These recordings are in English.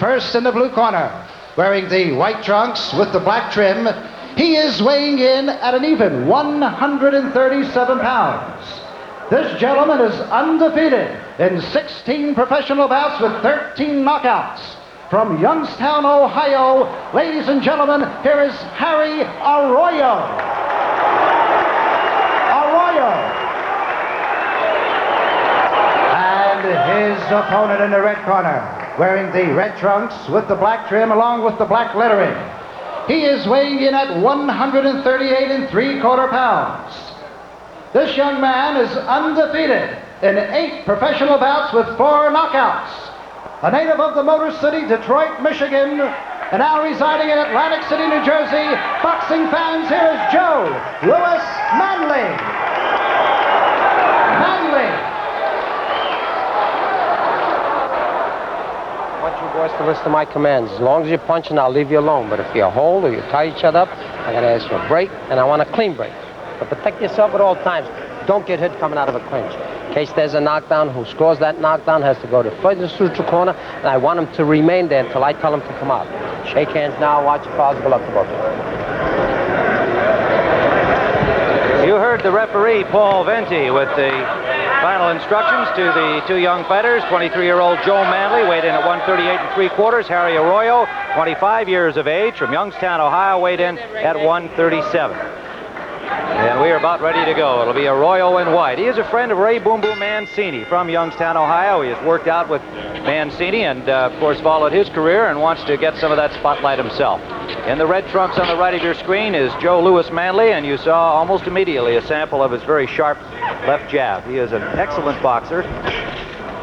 First in the blue corner, wearing the white trunks with the black trim, he is weighing in at an even 137 pounds. This gentleman is undefeated in 16 professional bouts with 13 knockouts. From Youngstown, Ohio, ladies and gentlemen, here is Harry Arroyo. And his opponent in the red corner, wearing the red trunks with the black trim along with the black lettering. He is weighing in at 138 3/4 pounds. This young man is undefeated in 8 professional bouts with 4 knockouts. A native of the Motor City, Detroit, Michigan, and now residing in Atlantic City, New Jersey. Boxing fans, here is Joe Louis Manley. I want you boys to listen to my commands. As long as you're punching, I'll leave you alone. But if you hold or you tie each other up, I'm going to ask you a break, and I want a clean break. But protect yourself at all times. Don't get hit coming out of a clinch. In case there's a knockdown, who scores that knockdown has to go to further suture corner, and I want him to remain there until I tell him to come out. Shake hands now, watch your fouls, good luck to both of you. You heard the referee, Paul Venti, with the final instructions to the 2 young fighters. 23-year-old Joe Manley, weighed in at 138 3/4. Harry Arroyo, 25 years of age, from Youngstown, Ohio, weighed in at 137. And we are about ready to go. It'll be Arroyo in white. He is a friend of Ray Boom Boom Mancini from Youngstown, Ohio. He has worked out with Mancini and, of course, followed his career and wants to get some of that spotlight himself. In the red trunks on the right of your screen is Joe Louis Manley, and you saw almost immediately a sample of his very sharp left jab. He is an excellent boxer.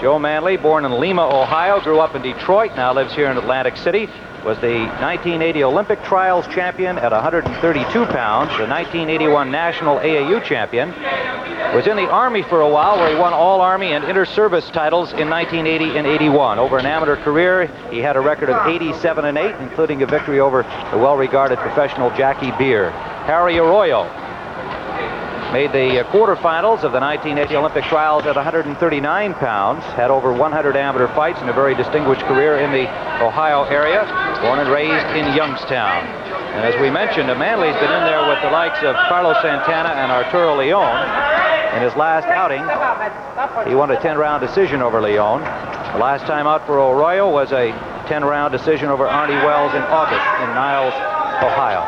Joe Manley, born in Lima, Ohio, grew up in Detroit, now lives here in Atlantic City. Was the 1980 Olympic Trials champion at 132 pounds, the 1981 National AAU champion. Was in the Army for a while, where he won all Army and inter-service titles in 1980 and 81. Over an amateur career, he had a record of 87 8, including a victory over the well-regarded professional Jackie Beer. Harry Arroyo made the quarterfinals of the 1980 Olympic trials at 139 pounds, had over 100 amateur fights and a very distinguished career in the Ohio area, born and raised in Youngstown. And as we mentioned, Manley's been in there with the likes of Carlos Santana and Arturo Leon. In his last outing, he won a 10-round decision over Leon. The last time out for Arroyo was a 10-round decision over Arnie Wells in August in Niles, Ohio.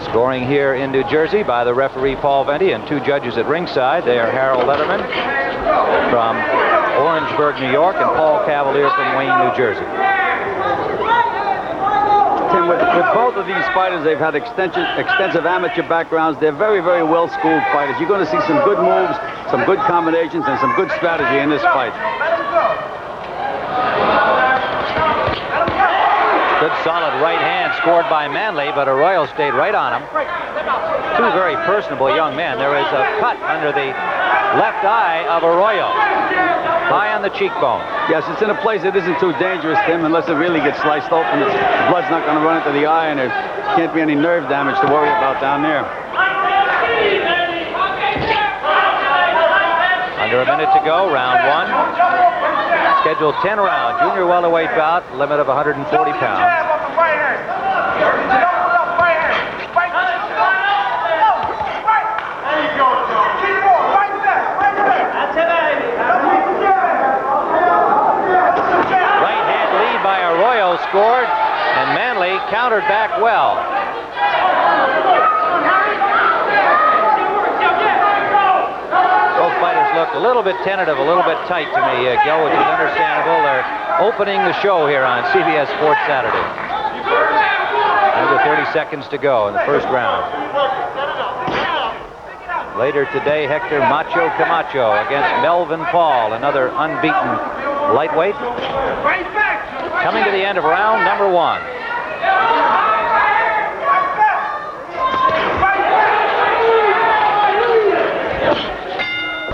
Scoring here in New Jersey by the referee Paul Venti and 2 judges at ringside. They are Harold Letterman from Orangeburg, New York, and Paul Cavalier from Wayne, New Jersey. Tim, with both of these fighters, they've had extensive amateur backgrounds. They're very, very well-schooled fighters. You're going to see some good moves, some good combinations, and some good strategy in this fight. Good solid right hand scored by Manley, but Arroyo stayed right on him. 2 very personable young men. There is a cut under the left eye of Arroyo, high on the cheekbone. Yes, it's in a place that isn't too dangerous, Tim, unless it really gets sliced open. The blood's not going to run into the eye, and there can't be any nerve damage to worry about down there. Under a minute to go, round 1. Scheduled 10-round junior welterweight bout, limit of 140 pounds. Right hand lead by Arroyo scored, and Manley countered back well. Both fighters looked a little bit tentative, a little bit tight to me, Gil, which is understandable. They're opening the show here on CBS Sports Saturday. Under 30 seconds to go in the first round. Later today, Hector Macho Camacho against Melvin Paul, another unbeaten lightweight. Coming to the end of round number 1.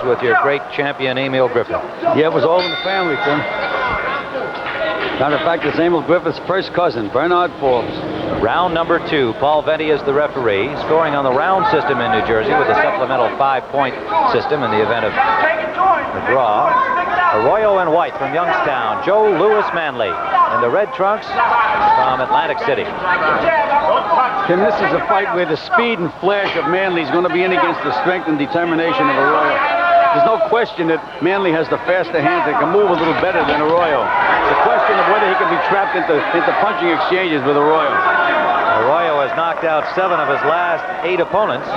With your great champion, Emil Griffith. Yeah, it was all in the family, Tim. Matter of fact, it's Emil Griffith's first cousin, Bernard Forbes. Round number 2. Paul Venti is the referee, scoring on the round system in New Jersey with a supplemental 5-point system in the event of a draw. Arroyo in white from Youngstown. Joe Louis Manley in the red trunks from Atlantic City. Tim, this is a fight where the speed and flash of Manley is going to be in against the strength and determination of Arroyo. There's no question that Manley has the faster hands and can move a little better than Arroyo. It's a question of whether he can be trapped into punching exchanges with Arroyo. Arroyo has knocked out 7 of his last 8 opponents,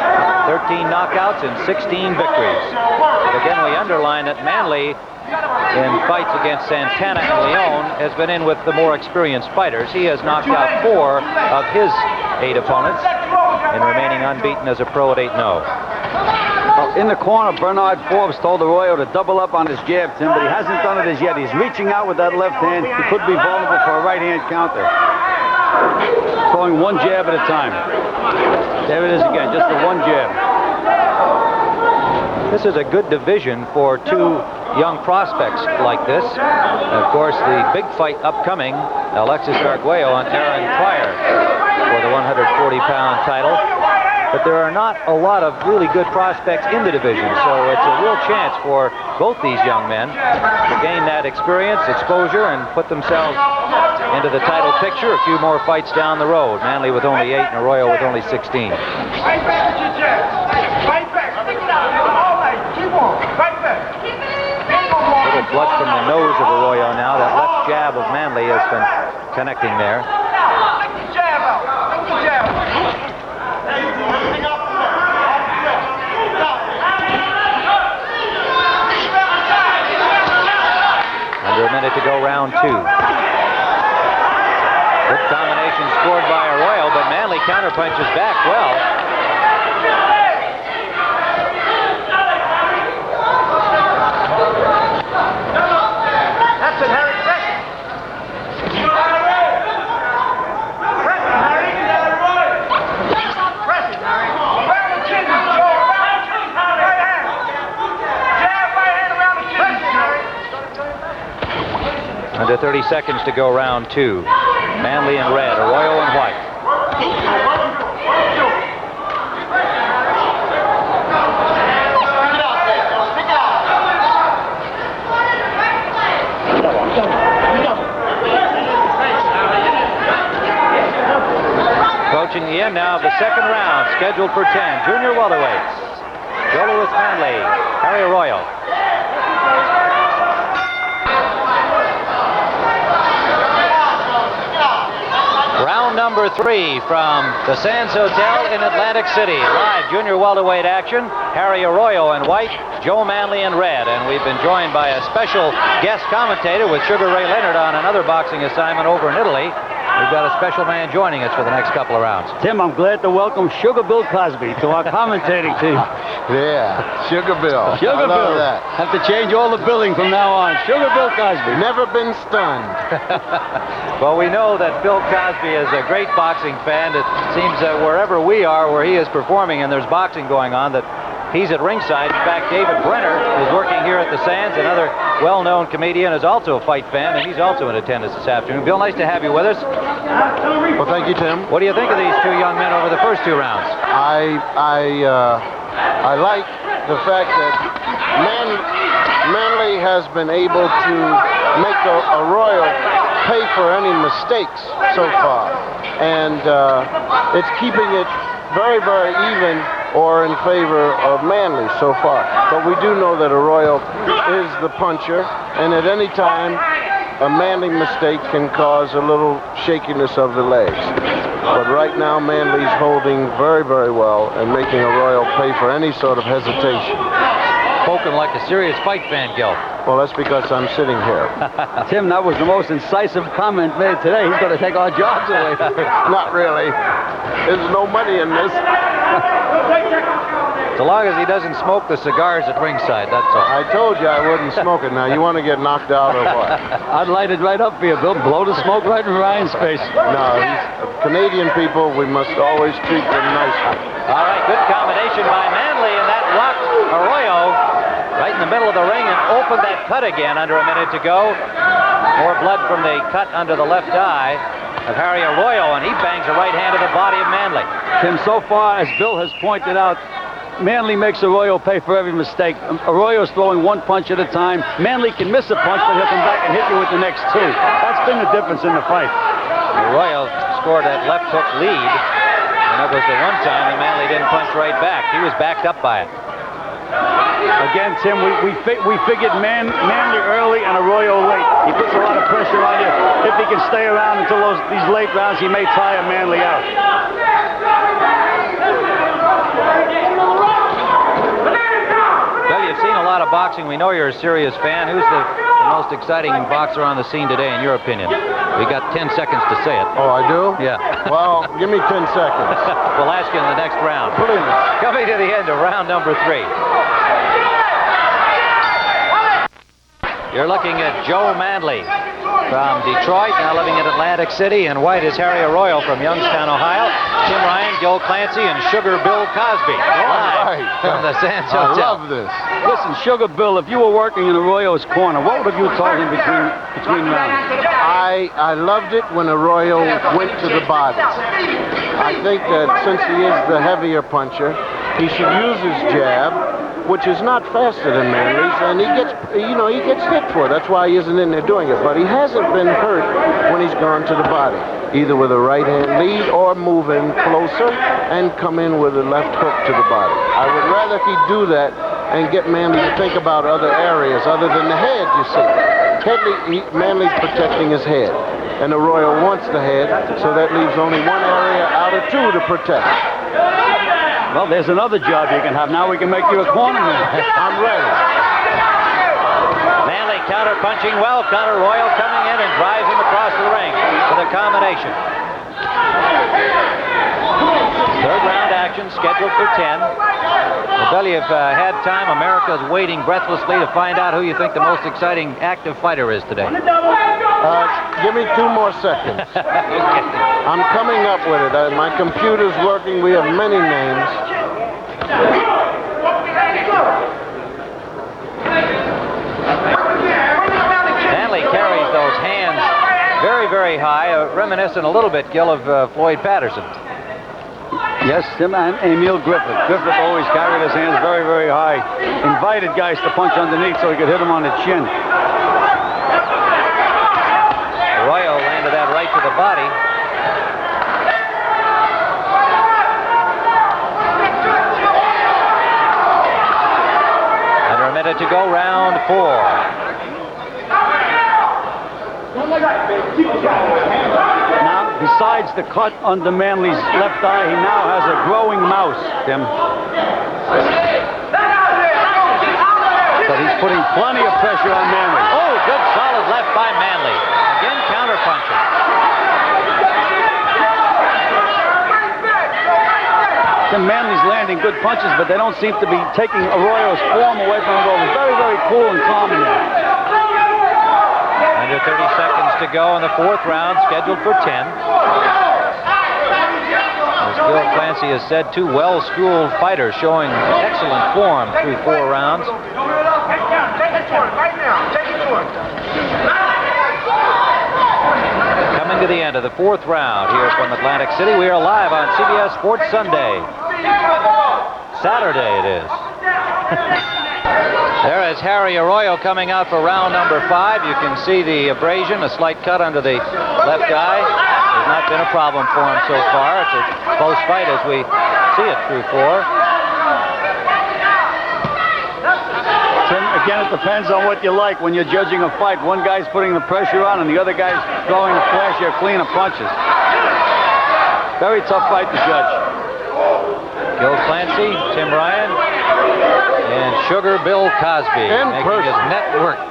13 knockouts and 16 victories. But again, we underline that Manley, in fights against Santana and Leon, has been in with the more experienced fighters. He has knocked out 4 of his 8 opponents and remaining unbeaten as a pro at 8-0. In the corner, Bernard Forbes told Arroyo to double up on his jab, Tim, but he hasn't done it as yet. He's reaching out with that left hand. He could be vulnerable for a right-hand counter. Throwing one jab at a time. There it is again, just the one jab. This is a good division for 2 young prospects like this. And of course, the big fight upcoming, Alexis Arguello and Aaron Pryor for the 140-pound title. But there are not a lot of really good prospects in the division, so it's a real chance for both these young men to gain that experience, exposure, and put themselves into the title picture a few more fights down the road. Manley with only 8 and Arroyo with only 16. Right back at your jab. Right back. Stick it out. All night. Keep on. Right back. Little blood from the nose of Arroyo now. That left jab of Manley has been connecting there. Take the jab out. Take the jab out. Under a minute to go, round 2. Good combination scored by Arroyo, but Manley counterpunches back well. That's it, Harry. Press it. Press it, Harry. Around the chin, Joe. Around the chin. Right hand. Jab, right hand around the chin. Under 30 seconds to go, round 2. Manley in red, Arroyo in white. Approaching the end now of the second round, scheduled for 10. Junior welterweights. Joe Louis Manley, Harry Arroyo. Round number 3 from the Sands Hotel in Atlantic City. Live junior welterweight action. Harry Arroyo in white, Joe Manley in red. And we've been joined by a special guest commentator with Sugar Ray Leonard on another boxing assignment over in Italy. We've got a special man joining us for the next couple of rounds. Tim, I'm glad to welcome Sugar Bill Cosby to our commentating team. Yeah, Sugar Bill. Sugar I love Bill. that. Have to change all the billing from now on. Sugar Bill Cosby. Never been stunned. Well, we know that Bill Cosby is a great boxing fan. It seems that wherever we are, where he is performing and there's boxing going on, that he's at ringside. In fact, David Brenner is working here at the Sands. Another well-known comedian is also a fight fan, and he's also in attendance this afternoon. Bill, nice to have you with us. Well, thank you, Tim. What do you think of these 2 young men over the first 2 rounds? I like the fact that Manley has been able to make Arroyo pay for any mistakes so far, and it's keeping it very, very even or in favor of Manley so far. But we do know that Arroyo is the puncher, and at any time, a Manley mistake can cause a little shakiness of the legs. But right now, Manley's holding very, very well and making Arroyo pay for any sort of hesitation. Spoken like a serious fight fan, Gil. Well, that's because I'm sitting here. Tim, that was the most incisive comment made today. He's going to take our jobs away. Not really. There's no money in this. So long as he doesn't smoke the cigars at ringside, that's all. I told you I wouldn't smoke it. Now, you want to get knocked out or what? I'd light it right up for you, Bill. Blow the smoke right in Ryan's face. No, Canadian people, we must always treat them nicely. All right, good combination by Manley, and that locked Arroyo right in the middle of the ring and opened that cut again under a minute to go. More blood from the cut under the left eye of Harry Arroyo, and he bangs a right hand to the body of Manley. Tim, so far, as Bill has pointed out, Manley makes Arroyo pay for every mistake. Arroyo's throwing one punch at a time. Manley can miss a punch, but he'll come back and hit you with the next two. That's been the difference in the fight. Arroyo scored that left hook lead, and it was the one time that Manley didn't punch right back. He was backed up by it. Again, Tim, we figured Manley early and Arroyo late. He puts a lot of pressure on you. If he can stay around until these late rounds, he may tire Manley out. Well, you've seen a lot of boxing. We know you're a serious fan. Who's the most exciting boxer on the scene today, in your opinion? We got 10 seconds to say it. Oh, I do? Yeah. Well, give me 10 seconds. We'll ask you in the next round. Please. Coming to the end of round number 3. You're looking at Joe Manley from Detroit, now living in Atlantic City, and white is Harry Arroyo from Youngstown, Ohio. Tim Ryan, Gil Clancy, and Sugar Bill Cosby. Live from the Sands Hotel. I love this. Listen, Sugar Bill, if you were working in Arroyo's corner, what would have you told him between rounds? I loved it when Arroyo went to the body. I think that since he is the heavier puncher, he should use his jab, which is not faster than Manley's, and he gets hit for it. That's why he isn't in there doing it. But he hasn't been hurt when he's gone to the body, either with a right hand lead or moving closer and come in with a left hook to the body. I would rather he do that and get Manley to think about other areas other than the head, you see. Manley's protecting his head, and Arroyo wants the head, so that leaves only one area out of two to protect. Well, there's another job you can have. Now we can make you a cornerman. I'm ready. Manley counter-punching well. Arroyo coming in and drives him across the ring for the combination. Third round action scheduled for 10. Well, you've had time. America's waiting breathlessly to find out who you think the most exciting active fighter is today. Give me 2 more seconds. Okay. I'm coming up with it. My computer's working. We have many names. Manley carries those hands very, very high, reminiscent a little bit, Gil, of Floyd Patterson. Yes, Tim, and Emil Griffith. Griffith always carried his hands very, very high. Invited guys to punch underneath so he could hit them on the chin. Arroyo landed that right to the body. Under a minute to go, round 4. Now, besides the cut under Manley's left eye, he now has a growing mouse, Tim. But he's putting plenty of pressure on Manley. Oh, good solid left by Manley. Again, counter-punching. Tim, Manley's landing good punches, but they don't seem to be taking Arroyo's form away from him. He's very, very cool and calm in there. Under 30 seconds to go in the 4th round, scheduled for 10. As Gil Clancy has said, 2 well-schooled fighters showing excellent form through 4 rounds. Coming to the end of the 4th round here from Atlantic City. We are live on CBS Sports Sunday. Saturday it is. There is Harry Arroyo coming out for round number 5. You can see the abrasion, a slight cut under the left eye. Has not been a problem for him so far. It's a close fight as we see it through 4. Tim, again, it depends on what you like when you're judging a fight. One guy's putting the pressure on and the other guy's throwing the flashier, cleaner punches. Very tough fight to judge. Gil Clancy, Tim Ryan, and Sugar Bill Cosby making his network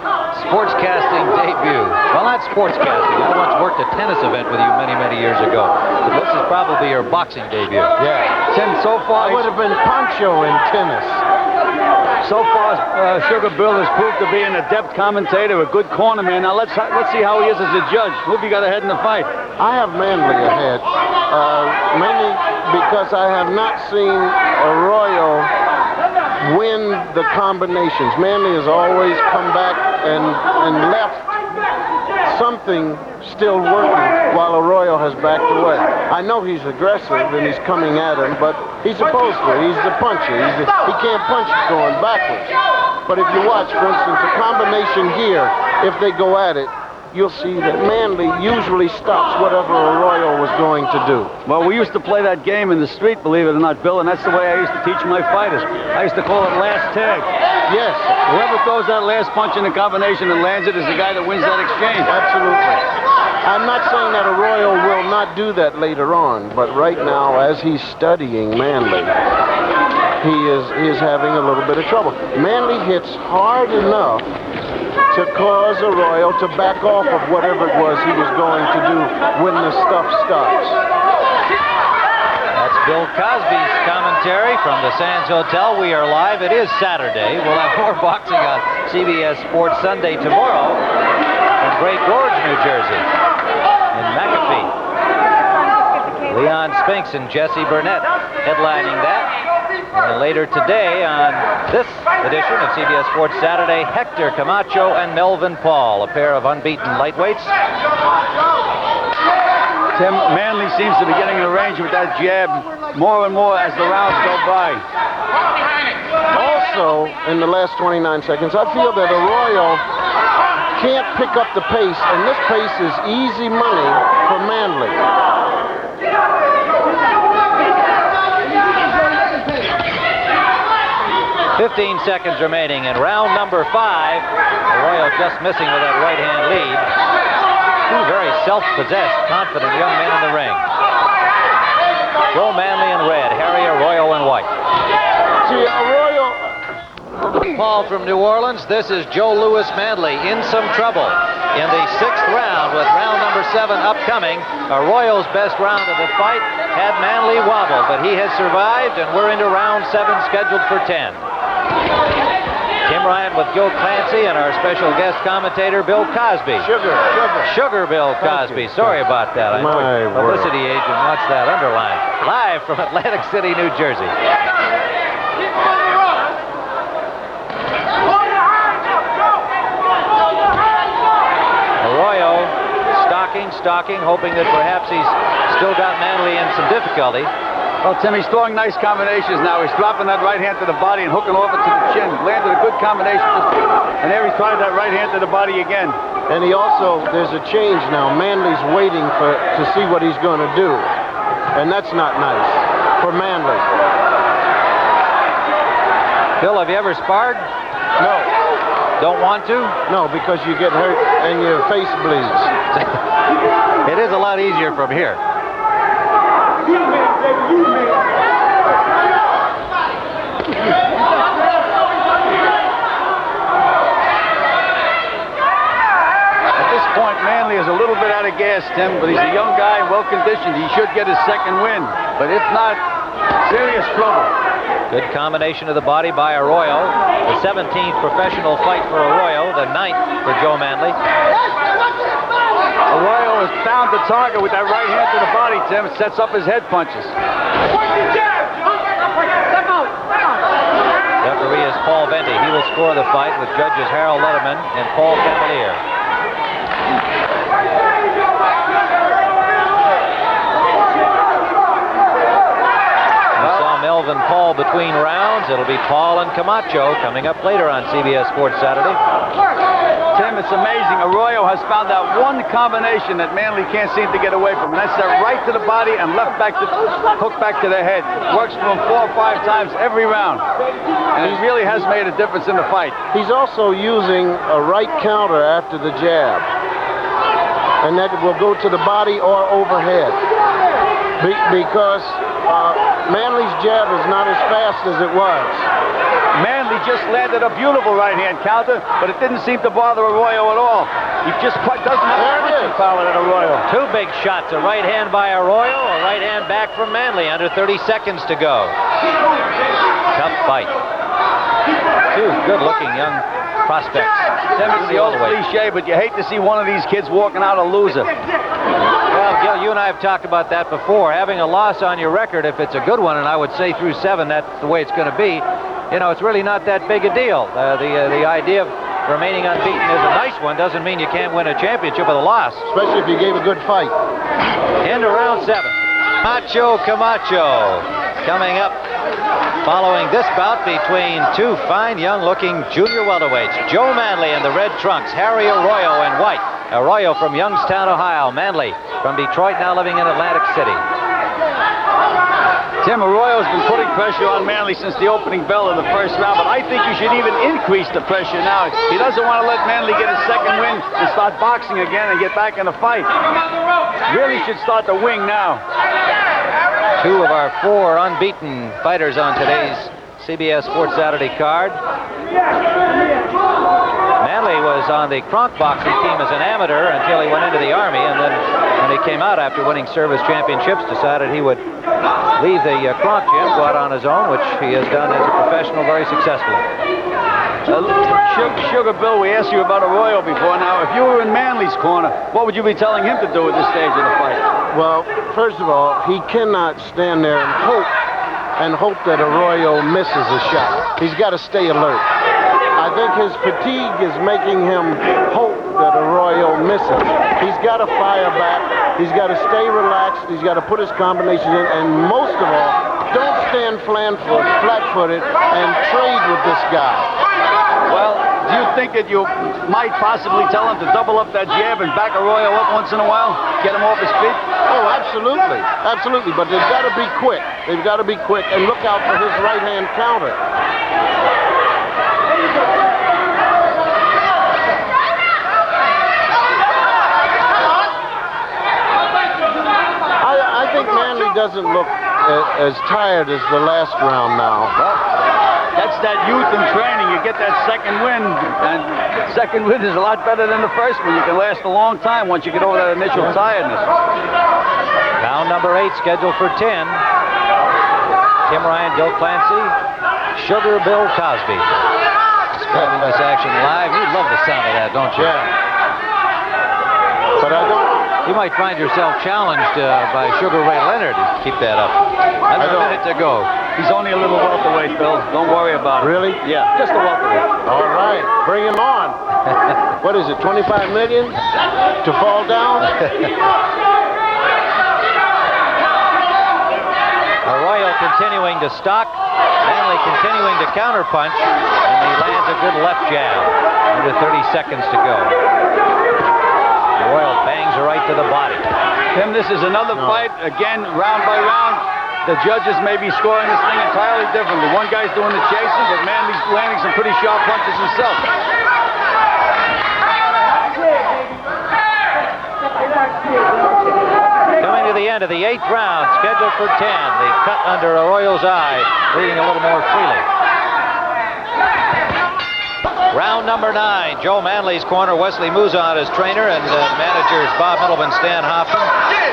sportscasting debut. Well, not sportscasting. I once worked a tennis event with you many, many years ago. But this is probably your boxing debut. Yeah. Tim, so far... I would have been Pancho in tennis. So far, Sugar Bill has proved to be an adept commentator, a good cornerman. Now let's see how he is as a judge. Who have you got ahead in the fight? I have Manley ahead, mainly because I have not seen Arroyo win the combinations. Manley has always come back and left some something still working while Arroyo has backed away. I know he's aggressive and he's coming at him, but he's supposed to. He's the puncher. He can't punch going backwards. But if you watch, for instance, the combination here, if they go at it, you'll see that Manley usually stops whatever Arroyo was going to do. Well, we used to play that game in the street, believe it or not, Bill, and that's the way I used to teach my fighters. I used to call it last tag. Yes. Whoever throws that last punch in the combination and lands it is the guy that wins that exchange. Absolutely. I'm not saying that Arroyo will not do that later on, but right now, as he's studying Manley, he is having a little bit of trouble. Manley hits hard enough to cause Arroyo to back off of whatever it was he was going to do when the stuff stops. That's Bill Cosby's commentary from the Sands Hotel. We are live. It is Saturday. We'll have more boxing on CBS Sports Sunday tomorrow in Great Gorge, New Jersey, in McAfee. Leon Spinks and Jesse Burnett headlining that. And later today on this edition of CBS Sports Saturday, Hector Camacho and Melvin Paul, a pair of unbeaten lightweights. Tim, Manley seems to be getting in the range with that jab more and more as the rounds go by. Also, in the last 29 seconds, I feel that Arroyo can't pick up the pace, and this pace is easy money for Manley. 15 seconds remaining in round number 5. Arroyo just missing with that right-hand lead. Two very self-possessed, confident young men in the ring. Joe Manley in red, Harry Arroyo in white. See, Arroyo... Paul from New Orleans, this is Joe Louis Manley in some trouble in the 6th round with round number 7 upcoming. Arroyo's best round of the fight had Manley wobbled, but he has survived, and we're into round 7 scheduled for 10. Tim Ryan with Joe Clancy and our special guest commentator, Bill Cosby. Sugar Bill Cosby. Sorry about that. I know publicity agent wants that underlined. Live from Atlantic City, New Jersey. Arroyo stalking, hoping that perhaps he's still got Manley in some difficulty. Well, Tim, he's throwing nice combinations now. He's dropping that right hand to the body and hooking over to the chin. Landed a good combination. And there he's tried that right hand to the body again. And he also, there's a change now. Manley's waiting to see what he's going to do. And that's not nice for Manley. Phil, have you ever sparred? No. Don't want to? No, because you get hurt and your face bleeds. It is a lot easier from here. At this point, Manley is a little bit out of gas, Tim, but he's a young guy, well-conditioned. He should get his second win. But if not, serious trouble. Good combination of the body by Arroyo. The 17th professional fight for Arroyo, the 9th for Joe Manley. Arroyo is found the target with that right hand to the body, Tim. It sets up his head punches. Referee is Paul Venti. He will score the fight with judges Harold Letterman and Paul Cavalier. Melvin Paul between rounds. It'll be Paul and Camacho coming up later on CBS Sports Saturday. Tim, it's amazing. Arroyo has found that one combination that Manley can't seem to get away from, and that's that right to the body and left back to hook back to the head. Works for him 4 or 5 times every round, and it really has made a difference in the fight. He's also using a right counter after the jab, and that will go to the body or overhead because Manley's jab is not as fast as it was. Manley just landed a beautiful right-hand counter, but it didn't seem to bother Arroyo at all. He just doesn't have punching power at Arroyo. 2 big shots, a right hand by Arroyo, a right hand back from Manley, under 30 seconds to go. Tough fight. 2 good-looking young prospects. It's the old cliche, but you hate to see one of these kids walking out a loser. Well, Gil, you and I have talked about that before. Having a loss on your record, if it's a good one, and I would say through 7, that's the way it's going to be, you know, it's really not that big a deal. The idea of remaining unbeaten is a nice one. Doesn't mean you can't win a championship with a loss. Especially if you gave a good fight. Into round 7. Macho Camacho coming up following this bout between two fine young-looking junior welterweights. Joe Manley in the red trunks, Harry Arroyo in white. Arroyo from Youngstown, Ohio. Manley from Detroit, now living in Atlantic City. Tim, Arroyo's been putting pressure on Manley since the opening bell of the first round, but I think you should even increase the pressure now. He doesn't want to let Manley get a second win and start boxing again and get back in the fight. Really should start the wing now. 2 of our 4 unbeaten fighters on today's CBS Sports Saturday card. Manley was on the Kronk boxing team as an amateur until he went into the Army, and then when he came out after winning service championships, decided he would leave the Kronk gym, go out on his own, which he has done as a professional very successfully. Sugar Bill, we asked you about Arroyo before. Now, if you were in Manley's corner, what would you be telling him to do at this stage of the fight? Well, first of all, he cannot stand there and hope that Arroyo misses a shot. He's got to stay alert. I think his fatigue is making him hope that Arroyo misses. He's got to fire back. He's got to stay relaxed. He's got to put his combinations in. And most of all, don't stand flat-footed and trade with this guy. Well, do you think that you might possibly tell him to double up that jab and back Arroyo up once in a while? Get him off his feet? Oh, absolutely. Absolutely. But they've got to be quick. They've got to be quick and look out for his right-hand counter. I think Manley doesn't look as tired as the last round now. Well, that's that youth and training. You get that second win, and second win is a lot better than the first one. You can last a long time once you get over that initial tiredness. Round number 8 scheduled for 10. Tim Ryan, Bill Clancy, Sugar Bill Cosby. Describing this action live. You love the sound of that, don't you? Yeah. But I don't. You might find yourself challenged by Sugar Ray Leonard to keep that up. Another minute to go. He's only a little welterweight, Bill. Don't worry about it. Really? Yeah, just a welterweight. All right, bring him on. What is it, 25 million to fall down? Arroyo continuing to stock. Manley continuing to counterpunch. And he lands a good left jab. Under 30 seconds to go. Arroyo bangs right to the body. Tim, this is another fight. Again, round by round. The judges may be scoring this thing entirely differently. One guy's doing the chasing, but Manley's landing some pretty sharp punches himself. Coming to the end of the 8th round, scheduled for 10. The cut under Arroyo's eye, bleeding a little more freely. Round number 9, Joe Manley's corner, Wesley Mouzon as trainer, and managers Bob Middleman, Stan Hoffman,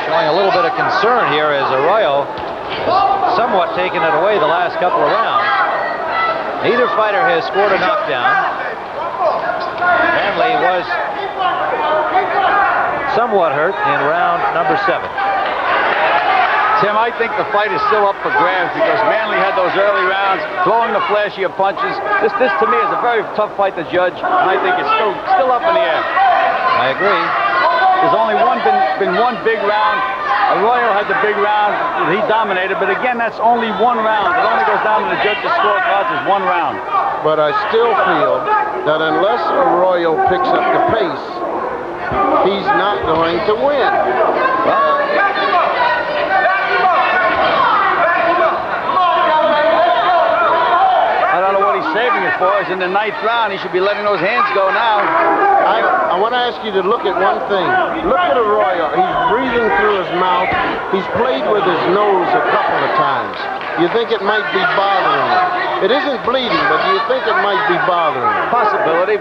showing a little bit of concern here as Arroyo has somewhat taken it away the last couple of rounds. Neither fighter has scored a knockdown. Manley was somewhat hurt in round number 7. Tim, I think the fight is still up for grabs because Manley had those early rounds, throwing the flashier punches. This to me is a very tough fight to judge, and I think it's still up in the air. I agree. There's only been one big round. Arroyo had the big round. He dominated, but again, that's only one round. It only goes down to the judges' scorecards as one round. But I still feel that unless Arroyo picks up the pace, he's not going to win. I don't know what he's saving it for. He's in the 9th round. He should be letting those hands go now. I want to ask you to look at one thing. Look at Arroyo. He's breathing through his mouth. He's played with his nose a couple of times. You think it might be bothering him? It isn't bleeding, but do you think it might be bothering him? Possibility.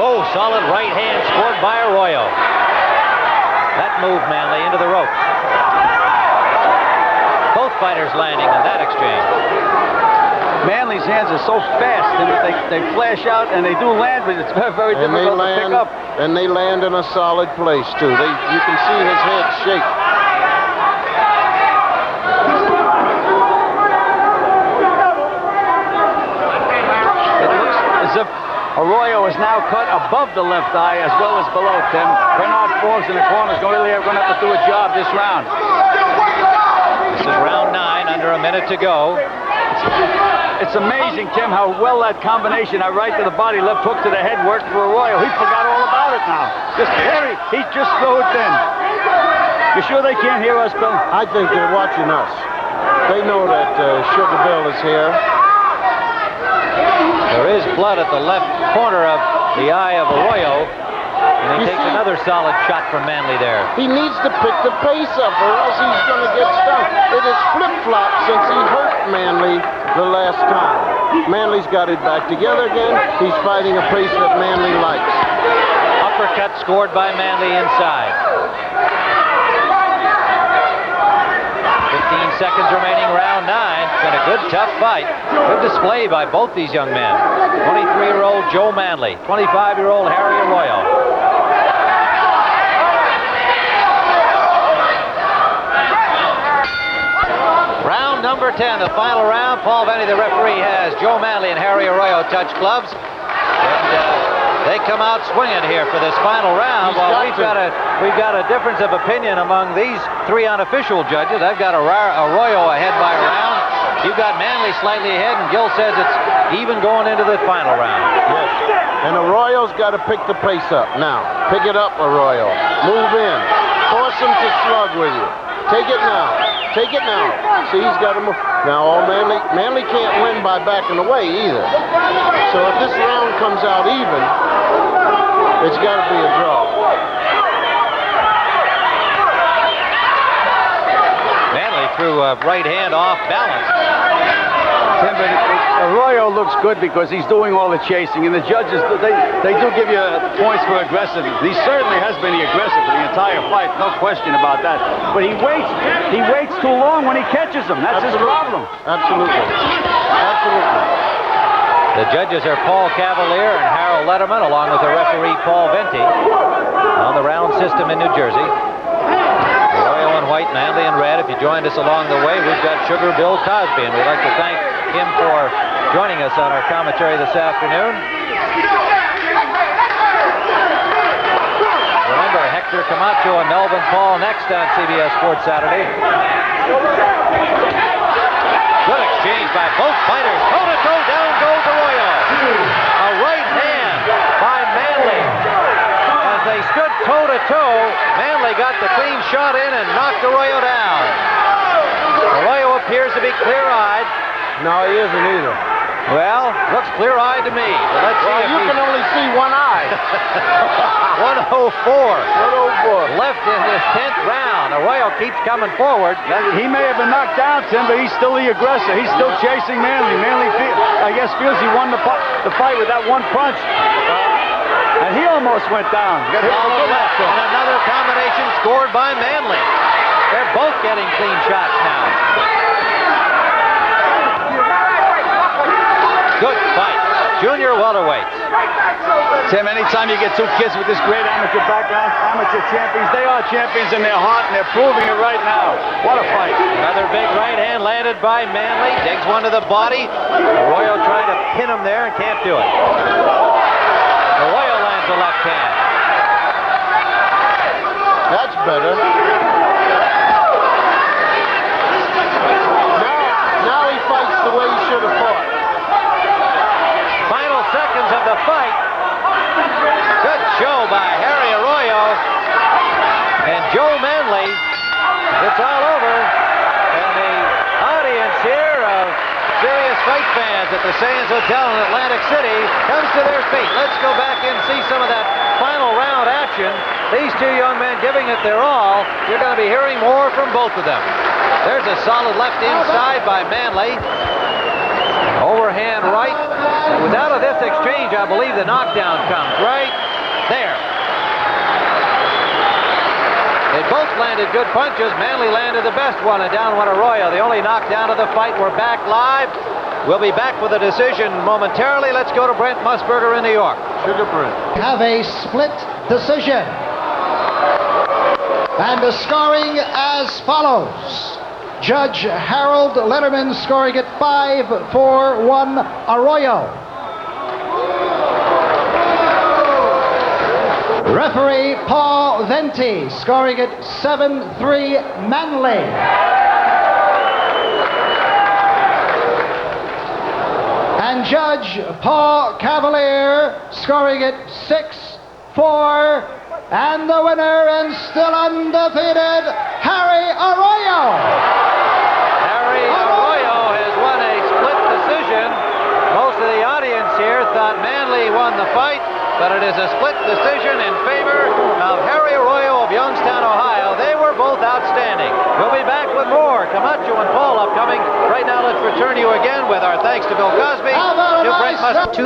Oh, solid right hand scored by Arroyo. That moved Manley into the rope. Both fighters landing in that exchange. Manley's hands are so fast and they flash out and they do land, but it's very, very difficult to pick up. And they land in a solid place, too. You can see his head shake. Arroyo is now cut above the left eye as well as below, Tim. Bernard Forbes in the corner is going to have to do a job this round. This is round 9, under a minute to go. It's amazing, Tim, how well that combination, that right to the body, left hook to the head, worked for Arroyo. He forgot all about it now. He just threw it in. You sure they can't hear us, Bill? I think they're watching us. They know that Sugar Bill is here. There is blood at the left corner of the eye of Arroyo. And he takes another solid shot from Manley there. He needs to pick the pace up or else he's going to get stung. It has flip-flopped since he hurt Manley the last time. Manley's got it back together again. He's fighting a pace that Manley likes. Uppercut scored by Manley inside. 15 seconds remaining, round 9. It's been a good, tough fight. Good display by both these young men. 23-year-old Joe Manley, 25-year-old Harry Arroyo. Round number 10, the final round. Paul Venny, the referee, has Joe Manley and Harry Arroyo touch gloves. And they come out swinging here for this final round. Well, we've got a difference of opinion among these 3 unofficial judges. I've got Arroyo ahead by a round. You've got Manley slightly ahead, and Gil says it's even going into the final round. Yes. And Arroyo's got to pick the pace up now. Pick it up, Arroyo. Move in. Force him to slug with you. Take it now. Take it now. See, he's got to move. Now, Manley can't win by backing away either. So if this round comes out even, it's got to be a draw. Manley threw a right hand off balance. Tim, but Arroyo looks good because he's doing all the chasing, and the judges, they do give you points for aggressiveness. He certainly has been aggressive for the entire fight, no question about that. But he waits too long when he catches him. That's his problem. Absolutely. Absolutely. The judges are Paul Cavalier and Harold Letterman, along with the referee Paul Venti, on the round system in New Jersey. Arroyo in white, Manley in red. If you joined us along the way, we've got Sugar Bill Cosby, and we'd like to thank him for joining us on our commentary this afternoon. Remember, Hector Camacho and Melvin Paul next on CBS Sports Saturday. Good exchange by both fighters. Toe-to-toe, down goes Arroyo. A right hand by Manley. As they stood toe-to-toe, Manley got the clean shot in and knocked Arroyo down. Arroyo appears to be clear-eyed. No, he isn't either. Well, looks clear-eyed to me. Well, let's see if you can only see one eye. 104. 104. Left in this 10th round. Arroyo keeps coming forward. He may have been knocked down, Tim, but he's still the aggressor. He's still chasing Manley. Manley, I guess, feels he won the fight with that one punch. And he almost went down. Got hit with the left. And another combination scored by Manley. They're both getting clean shots now. Good fight. Junior welterweights. Tim, anytime you get 2 kids with this great amateur background, amateur champions, they are champions in their heart, and they're proving it right now. What a fight. Another big right hand landed by Manley. Digs one to the body. Arroyo trying to pin him there and can't do it. Arroyo lands a left hand. That's better. Now he fights the way he should have fought. Final seconds of the fight. Good show by Harry Arroyo and Joe Manley. It's all over. And the audience here of serious fight fans at the Sands Hotel in Atlantic City comes to their feet. Let's go back and see some of that final round action. These 2 young men giving it their all. You're going to be hearing more from both of them. There's a solid left inside by Manley. Overhand right. And out of this exchange, I believe the knockdown comes right there. They both landed good punches. Manley landed the best one, and down went Arroyo. The only knockdown of the fight. We're back live. We'll be back with a decision momentarily. Let's go to Brent Musburger in New York. Sugar Brent. Have a split decision. And the scoring as follows. Judge Harold Letterman scoring it 5-4-1 Arroyo. referee Paul Venti, scoring it 7-3 Manley. And Judge Paul Cavalier, scoring it 6-4. And the winner, and still undefeated, Harry Arroyo. Harry Arroyo has won a split decision. Most of the audience here thought Manley won the fight, but it is a split decision in favor of Harry Arroyo of Youngstown, Ohio. They were both outstanding. We'll be back with more Camacho and Paul upcoming. Right now, let's return to you again with our thanks to Bill Cosby, How about a to Brent nice Muscat.